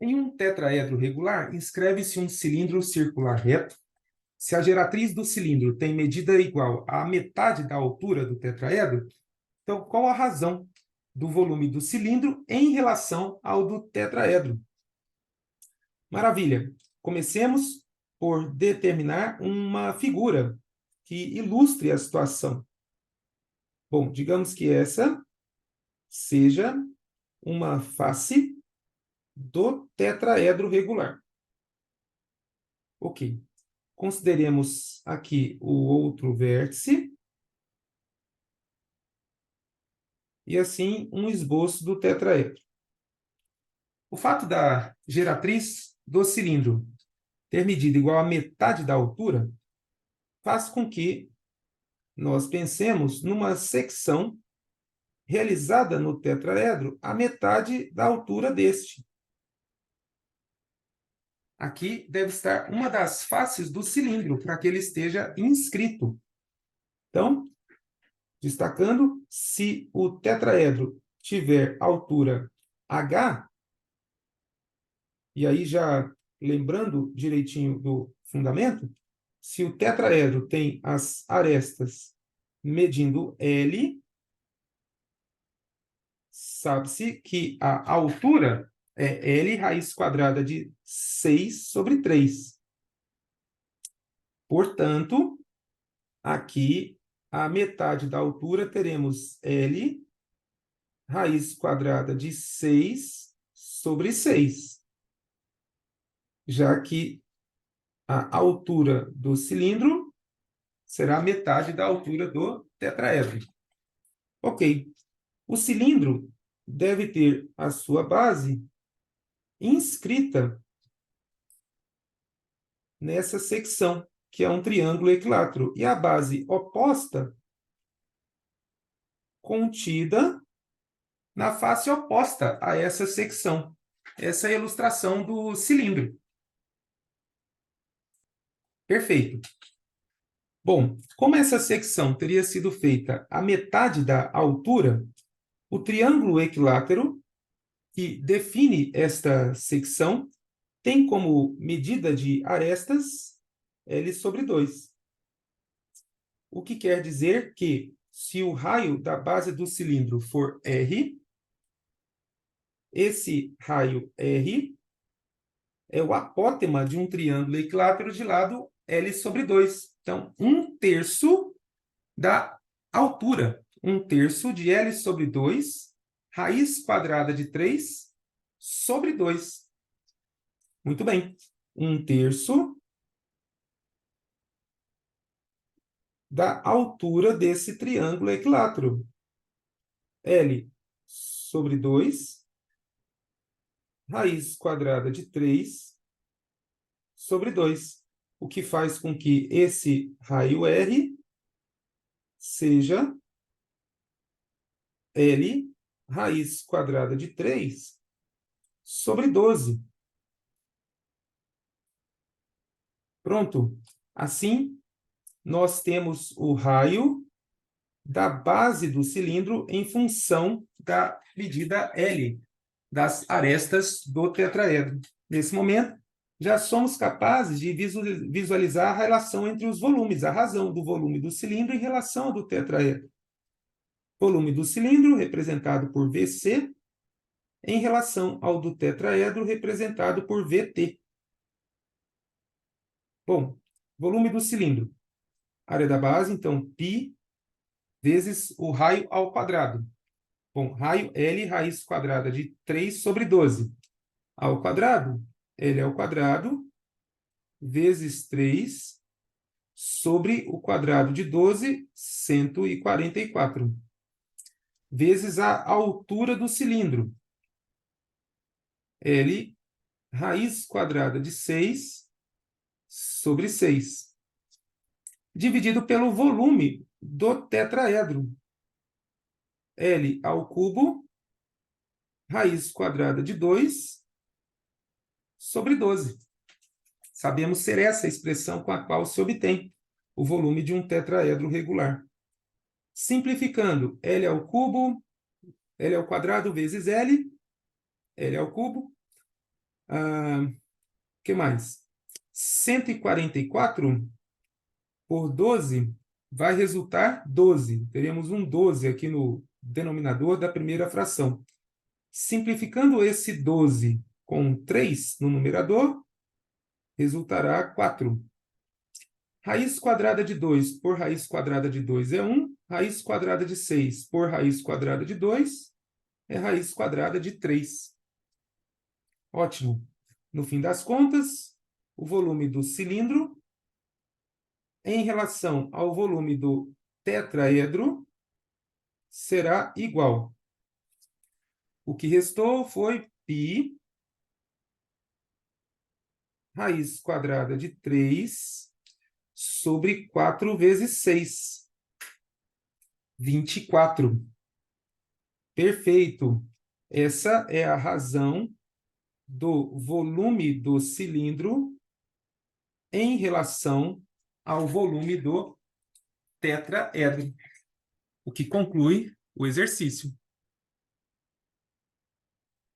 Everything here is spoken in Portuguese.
Em um tetraedro regular, inscreve-se um cilindro circular reto. Se a geratriz do cilindro tem medida igual à metade da altura do tetraedro, então qual a razão do volume do cilindro em relação ao do tetraedro? Maravilha! Comecemos por determinar uma figura que ilustre a situação. Bom, digamos que essa seja uma face do tetraedro regular. Ok. Consideremos aqui o outro vértice. E assim, um esboço do tetraedro. O fato da geratriz do cilindro ter medida igual a metade da altura faz com que nós pensemos numa secção realizada no tetraedro a metade da altura deste. Aqui deve estar uma das faces do cilindro, para que ele esteja inscrito. Então, destacando, se o tetraedro tiver altura H, e aí já lembrando direitinho do fundamento, se o tetraedro tem as arestas medindo L, sabe-se que a altura é L raiz quadrada de 6 sobre 3. Portanto, aqui, a metade da altura, teremos L raiz quadrada de 6 sobre 6. Já que a altura do cilindro será a metade da altura do tetraedro. Ok. O cilindro deve ter a sua base inscrita nessa secção, que é um triângulo equilátero, e a base oposta contida na face oposta a essa secção. Essa é a ilustração do cilindro. Perfeito. Bom, como essa secção teria sido feita a metade da altura, o triângulo equilátero, que define esta secção, tem como medida de arestas L sobre 2. O que quer dizer que, se o raio da base do cilindro for R, esse raio R é o apótema de um triângulo equilátero de lado L sobre 2. Então, 1/3 da altura. 1/3 de L sobre 2, raiz quadrada de 3 sobre 2. Muito bem. 1/3 da altura desse triângulo equilátero. L sobre 2, raiz quadrada de 3 sobre 2. O que faz com que esse raio R seja L raiz quadrada de 3 sobre 12. Pronto. Assim, nós temos o raio da base do cilindro em função da medida L das arestas do tetraedro. Nesse momento, já somos capazes de visualizar a relação entre os volumes, a razão do volume do cilindro em relação ao do tetraedro. Volume do cilindro, representado por VC, em relação ao do tetraedro, representado por VT. Bom, volume do cilindro. Área da base, então, π vezes o raio ao quadrado. Bom, raio L raiz quadrada de 3 sobre 12. Ao quadrado, L ao quadrado, vezes 3, sobre o quadrado de 12, 144. Vezes a altura do cilindro. L raiz quadrada de 6 sobre 6. Dividido pelo volume do tetraedro. L ao cubo, raiz quadrada de 2 sobre 12. Sabemos ser essa a expressão com a qual se obtém o volume de um tetraedro regular. Simplificando, L ao cubo, L ao quadrado vezes L, L ao cubo, que mais? 144 por 12 vai resultar 12. Teremos um 12 aqui no denominador da primeira fração. Simplificando esse 12 com 3 no numerador, resultará 4. Raiz quadrada de 2 por raiz quadrada de 2 é 1. Raiz quadrada de 6 por raiz quadrada de 2 é raiz quadrada de 3. Ótimo. No fim das contas, o volume do cilindro em relação ao volume do tetraedro será igual. O que restou foi π raiz quadrada de 3 sobre 4 vezes 6. 24. Perfeito. Essa é a razão do volume do cilindro em relação ao volume do tetraedro, o que conclui o exercício.